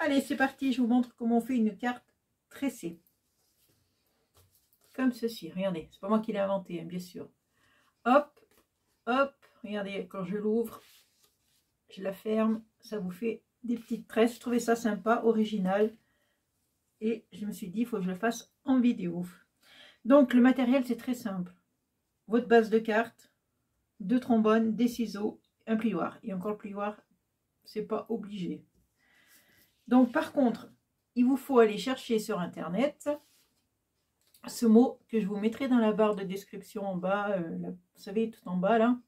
Allez, c'est parti, je vous montre comment on fait une carte tressée. Comme ceci, regardez, c'est pas moi qui l'ai inventé, hein, bien sûr. Hop, hop, regardez, quand je l'ouvre, je la ferme, ça vous fait des petites tresses. Je trouvais ça sympa, original. Et je me suis dit, il faut que je le fasse en vidéo. Donc, le matériel, c'est très simple. Votre base de cartes, 2 trombones, des ciseaux, un plioir. Et encore le plioir, c'est pas obligé. Donc, par contre, il vous faut aller chercher sur Internet ce mot que je vous mettrai dans la barre de description en bas. Vous savez, tout en bas, là.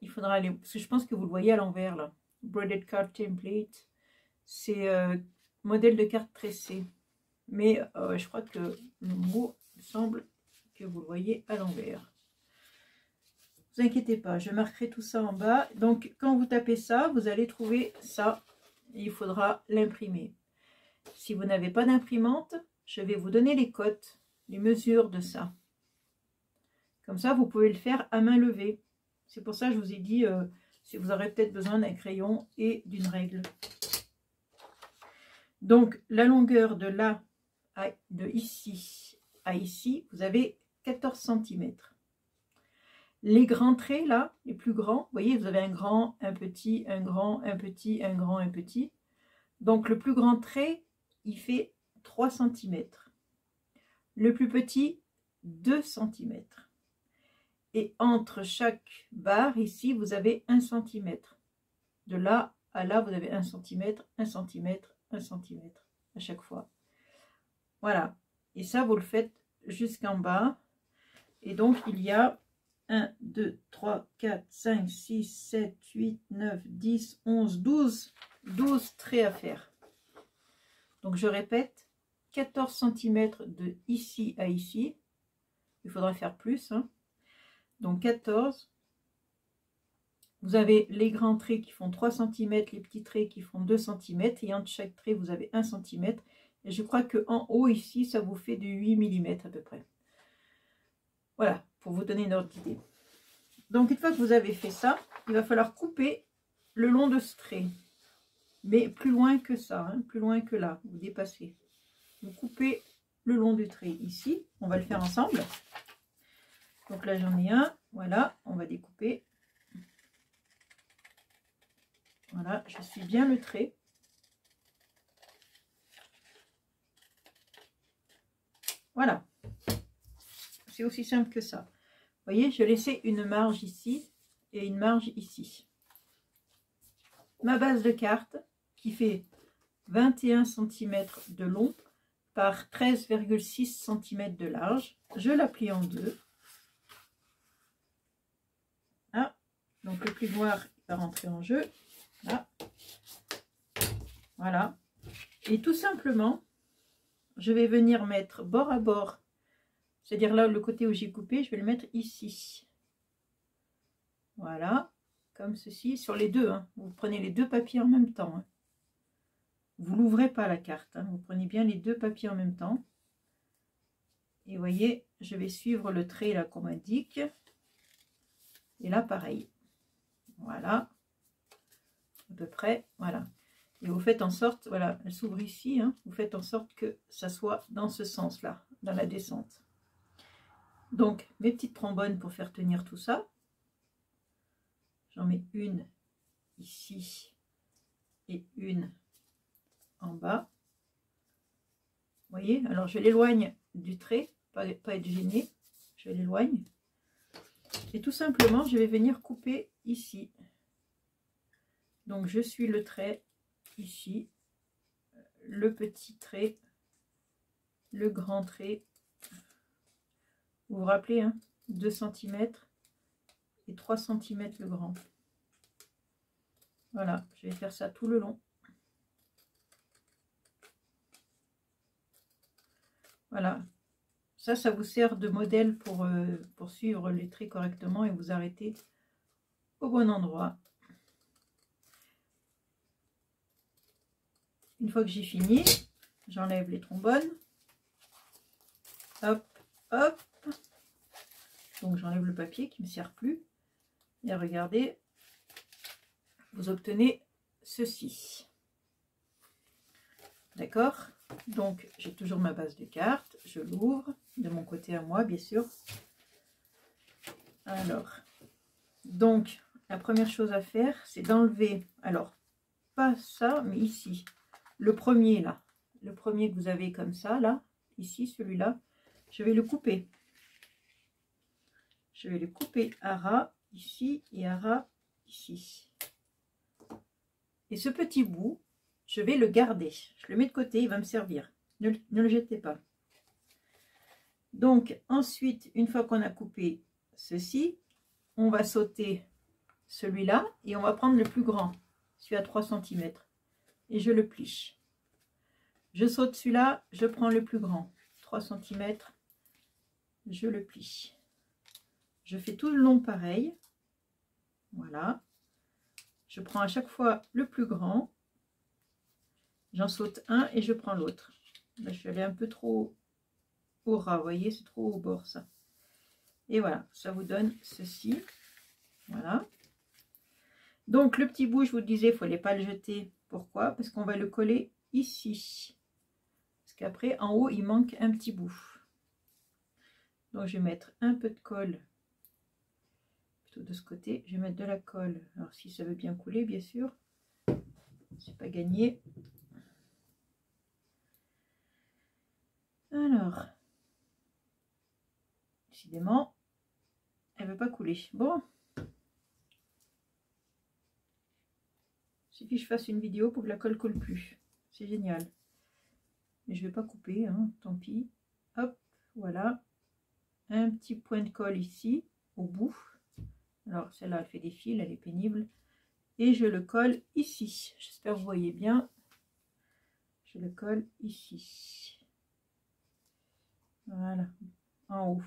Il faudra aller... Parce que je pense que vous le voyez à l'envers, là. Braided Card Template. C'est modèle de carte tressée. Mais je crois que le mot semble que vous le voyez à l'envers. Ne vous inquiétez pas, je marquerai tout ça en bas. Donc, quand vous tapez ça, vous allez trouver ça. Et il faudra l'imprimer. Si vous n'avez pas d'imprimante, je vais vous donner les cotes, les mesures de ça. Comme ça, vous pouvez le faire à main levée. C'est pour ça que je vous ai dit, si vous aurez peut-être besoin d'un crayon et d'une règle. Donc, la longueur de là, de ici à ici, vous avez 14 cm. Les grands traits, là, les plus grands, vous voyez, vous avez un grand, un petit, un grand, un petit, un grand, un petit. Donc, le plus grand trait, il fait 3 cm. Le plus petit, 2 cm. Et entre chaque barre, ici, vous avez 1 cm. De là à là, vous avez 1 cm, 1 cm, 1 cm à chaque fois. Voilà. Et ça, vous le faites jusqu'en bas. Et donc, il y a 1, 2, 3, 4, 5, 6, 7, 8, 9, 10, 11, 12 traits à faire. Donc, je répète, 14 cm de ici à ici. Il faudra faire plus. Hein. Donc, 14. Vous avez les grands traits qui font 3 cm, les petits traits qui font 2 cm. Et entre chaque trait, vous avez 1 cm. Et je crois qu'en haut, ici, ça vous fait de 8 mm à peu près. Voilà, pour vous donner une ordre d'idée. Donc, une fois que vous avez fait ça, il va falloir couper le long de ce trait. Mais plus loin que ça, hein, plus loin que là, vous dépassez. Vous coupez le long du trait ici. On va le faire ensemble. Donc là, j'en ai un. Voilà, on va découper. Voilà, je suis bien le trait. Voilà. C'est aussi simple que ça. Vous voyez, je laissais une marge ici et une marge ici. Ma base de carte qui fait 21 cm de long par 13,6 cm de large. Je la plie en deux. Ah, donc le plioir va rentrer en jeu. Là. Voilà. Et tout simplement, je vais venir mettre bord à bord. C'est-à-dire là, le côté où j'ai coupé, je vais le mettre ici. Voilà, comme ceci, sur les deux. Hein. Vous prenez les deux papiers en même temps. Hein. Vous l'ouvrez pas la carte. Hein. Vous prenez bien les deux papiers en même temps. Et vous voyez, je vais suivre le trait là qu'on m'indique. Et là, pareil. Voilà. À peu près, voilà. Et vous faites en sorte, voilà, elle s'ouvre ici. Hein. Vous faites en sorte que ça soit dans ce sens-là, dans la descente. Donc, mes petites trombones pour faire tenir tout ça. J'en mets une ici et une en bas. Vous voyez, alors je l'éloigne du trait, pas être gêné. Je l'éloigne. Et tout simplement, je vais venir couper ici. Donc, je suis le trait ici, le petit trait, le grand trait. Vous vous rappelez, hein, 2 cm et 3 cm le grand. Voilà, je vais faire ça tout le long. Voilà, ça vous sert de modèle pour suivre les traits correctement et vous arrêter au bon endroit. Une fois que j'ai fini, j'enlève les trombones. Hop, hop. Donc j'enlève le papier qui ne me sert plus. Et regardez, vous obtenez ceci. D'accord? Donc, j'ai toujours ma base de cartes. Je l'ouvre de mon côté à moi, bien sûr. Alors, donc, la première chose à faire, c'est d'enlever, alors, pas ça, mais ici, le premier, là. Le premier que vous avez comme ça, là, ici, celui-là, je vais le couper. Je vais le couper à ras, ici, et à ras, ici. Et ce petit bout, je vais le garder. Je le mets de côté, il va me servir. Ne le jetez pas. Donc, ensuite, une fois qu'on a coupé ceci, on va sauter celui-là et on va prendre le plus grand, celui à 3 cm. Et je le plie. Je saute celui-là, je prends le plus grand, 3 cm, je le plie. Je fais tout le long pareil. Voilà. Je prends à chaque fois le plus grand. J'en saute un et je prends l'autre. Là, je suis allée un peu trop au ras, vous voyez, c'est trop au bord ça. Et voilà, ça vous donne ceci. Voilà. Donc le petit bout, je vous disais, il ne fallait pas le jeter. Pourquoi? Parce qu'on va le coller ici. Parce qu'après, en haut, il manque un petit bout. Donc je vais mettre un peu de colle. Plutôt de ce côté, je vais mettre de la colle. Alors si ça veut bien couler, bien sûr. C'est pas gagné. Alors, décidément, elle veut pas couler. Bon, il suffit que je fasse une vidéo pour que la colle colle plus. C'est génial. Mais je vais pas couper, hein, tant pis. Hop, voilà. Un petit point de colle ici, au bout. Alors celle-là, elle fait des fils, elle est pénible. Et je le colle ici. J'espère que vous voyez bien. Je le colle ici. Voilà, en haut.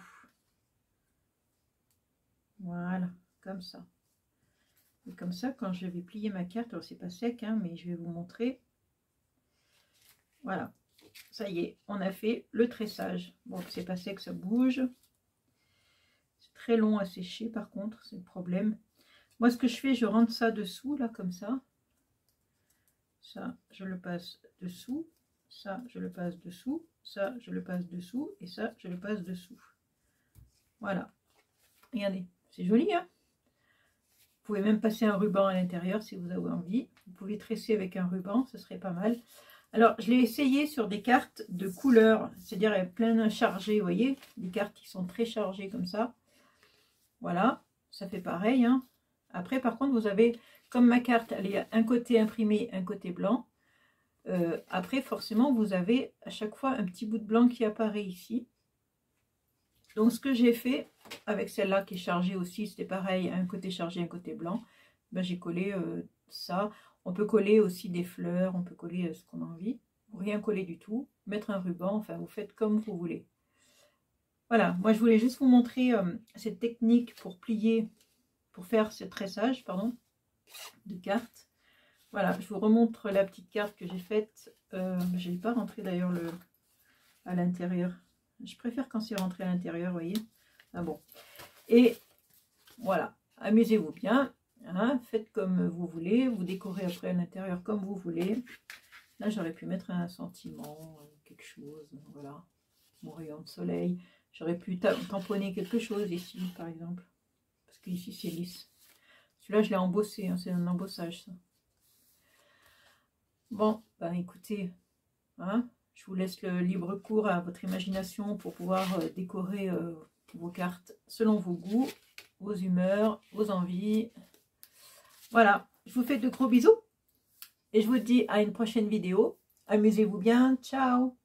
Voilà, comme ça. Et comme ça, quand je vais plier ma carte, alors c'est pas sec, hein, mais je vais vous montrer. Voilà, ça y est, on a fait le tressage. Bon, c'est pas sec, ça bouge. C'est très long à sécher, par contre, c'est le problème. Moi, ce que je fais, je rentre ça dessous, là, comme ça. Ça, je le passe dessous. Ça, je le passe dessous. Ça, je le passe dessous. Et ça, je le passe dessous. Voilà. Regardez, c'est joli, hein? Vous pouvez même passer un ruban à l'intérieur si vous avez envie. Vous pouvez tresser avec un ruban, ce serait pas mal. Alors, je l'ai essayé sur des cartes de couleur, c'est-à-dire plein chargées, vous voyez, des cartes qui sont très chargées comme ça. Voilà, ça fait pareil, hein. Après, par contre, vous avez, comme ma carte, elle est un côté imprimé, un côté blanc. Après, forcément, vous avez à chaque fois un petit bout de blanc qui apparaît ici. Donc, ce que j'ai fait avec celle-là qui est chargée aussi, c'était pareil, un côté chargé, un côté blanc. Ben, j'ai collé ça. On peut coller aussi des fleurs, on peut coller ce qu'on a envie. Ou rien coller du tout. Mettre un ruban, enfin, vous faites comme vous voulez. Voilà, moi je voulais juste vous montrer cette technique pour plier, pour faire ce tressage, pardon, de cartes. Voilà, je vous remontre la petite carte que j'ai faite. Je n'ai pas rentré d'ailleurs à l'intérieur. Je préfère quand c'est rentré à l'intérieur, vous voyez. Ah bon. Et voilà, amusez-vous bien. Hein, faites comme vous voulez. Vous décorez après à l'intérieur comme vous voulez. Là, j'aurais pu mettre un sentiment, quelque chose. Voilà, mon rayon de soleil. J'aurais pu tamponner quelque chose ici, par exemple. Parce qu'ici, c'est lisse. Celui-là, je l'ai embossé. Hein, c'est un embossage, ça. Bon, ben écoutez, hein, je vous laisse le libre cours à votre imagination pour pouvoir décorer vos cartes selon vos goûts, vos humeurs, vos envies. Voilà, je vous fais de gros bisous et je vous dis à une prochaine vidéo. Amusez-vous bien, ciao!